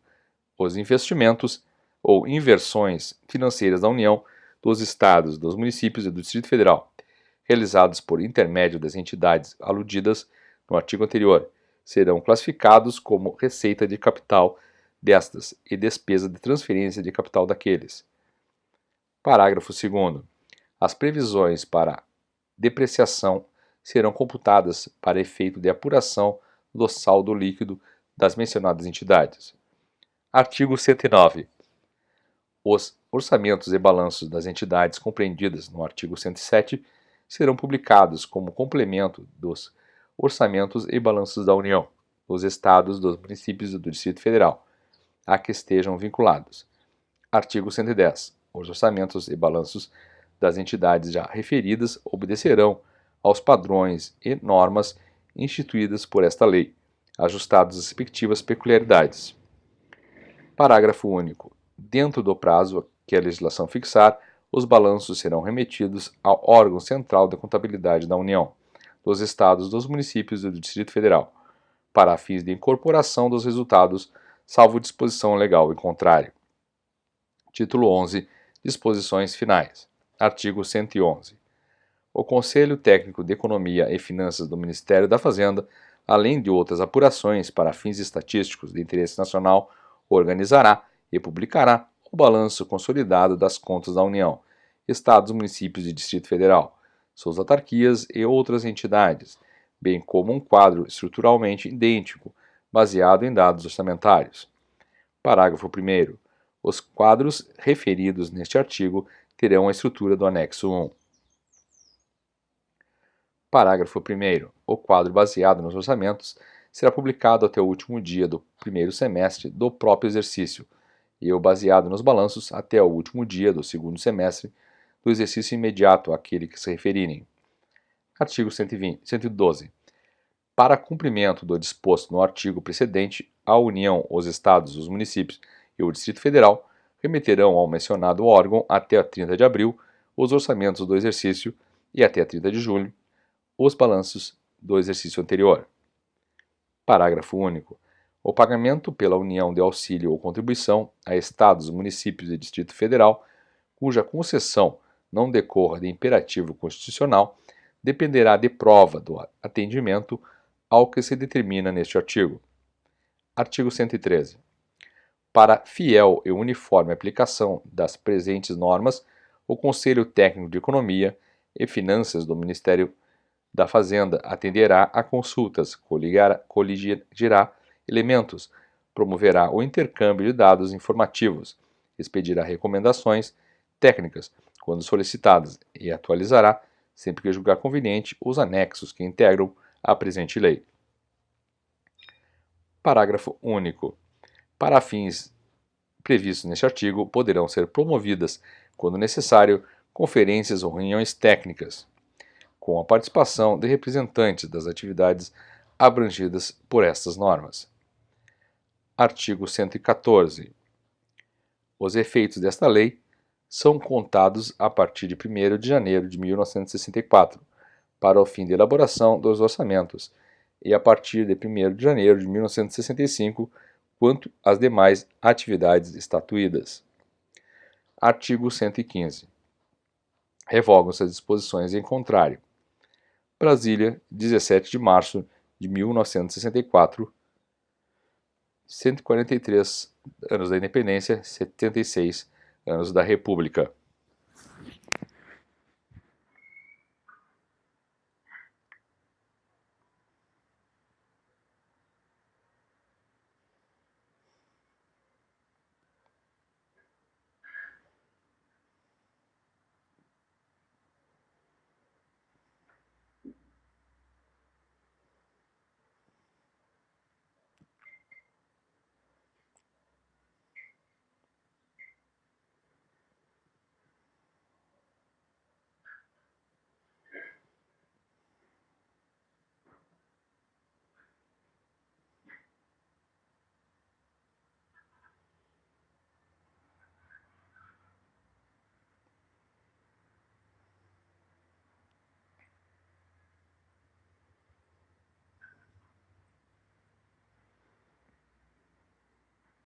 Os investimentos ou inversões financeiras da União, dos Estados, dos municípios e do Distrito Federal, realizados por intermédio das entidades aludidas no artigo anterior, serão classificados como receita de capital destas e despesa de transferência de capital daqueles. Parágrafo 2º. As previsões para depreciação serão computadas para efeito de apuração do saldo líquido das mencionadas entidades. Artigo 109. Os orçamentos e balanços das entidades compreendidas no artigo 107 serão publicados como complemento dos orçamentos e balanços da União, dos Estados, dos municípios e do Distrito Federal, a que estejam vinculados. Artigo 110. Os orçamentos e balanços das entidades já referidas obedecerão aos padrões e normas instituídas por esta lei, ajustados às respectivas peculiaridades. Parágrafo único. Dentro do prazo que a legislação fixar, os balanços serão remetidos ao órgão central da contabilidade da União, dos Estados, dos municípios e do Distrito Federal, para fins de incorporação dos resultados, salvo disposição legal em contrário. Título 11. Disposições finais. Artigo 111. O Conselho Técnico de Economia e Finanças do Ministério da Fazenda, além de outras apurações para fins estatísticos de interesse nacional, organizará e publicará o balanço consolidado das contas da União, Estados, municípios e Distrito Federal, suas autarquias e outras entidades, bem como um quadro estruturalmente idêntico, baseado em dados orçamentários. Parágrafo 1º. Os quadros referidos neste artigo terão a estrutura do anexo 1. Parágrafo 1º. O quadro baseado nos orçamentos será publicado até o último dia do primeiro semestre do próprio exercício, e o baseado nos balanços até o último dia do segundo semestre do exercício imediato àquele que se referirem. Artigo 112. Para cumprimento do disposto no artigo precedente, a União, os Estados, os municípios e o Distrito Federal remeterão ao mencionado órgão até 30 de abril os orçamentos do exercício e até 30 de julho os balanços do exercício anterior. Parágrafo único. O pagamento pela União de auxílio ou contribuição a Estados, municípios e Distrito Federal, cuja concessão não decorra de imperativo constitucional, dependerá de prova do atendimento ao que se determina neste artigo. Artigo 113. Para fiel e uniforme aplicação das presentes normas, o Conselho Técnico de Economia e Finanças do Ministério da Fazenda atenderá a consultas, coligirá elementos, promoverá o intercâmbio de dados informativos, expedirá recomendações técnicas, quando solicitadas, e atualizará, sempre que julgar conveniente, os anexos que integram a presente lei. Parágrafo único. Para fins previstos neste artigo, poderão ser promovidas, quando necessário, conferências ou reuniões técnicas, com a participação de representantes das atividades abrangidas por estas normas. Artigo 114. Os efeitos desta lei são contados a partir de 1º de janeiro de 1964, para o fim de elaboração dos orçamentos, e a partir de 1º de janeiro de 1965, quanto às demais atividades estatuídas. Artigo 115. Revogam-se as disposições em contrário. Brasília, 17 de março de 1964, 143 anos da independência, 76 anos da República.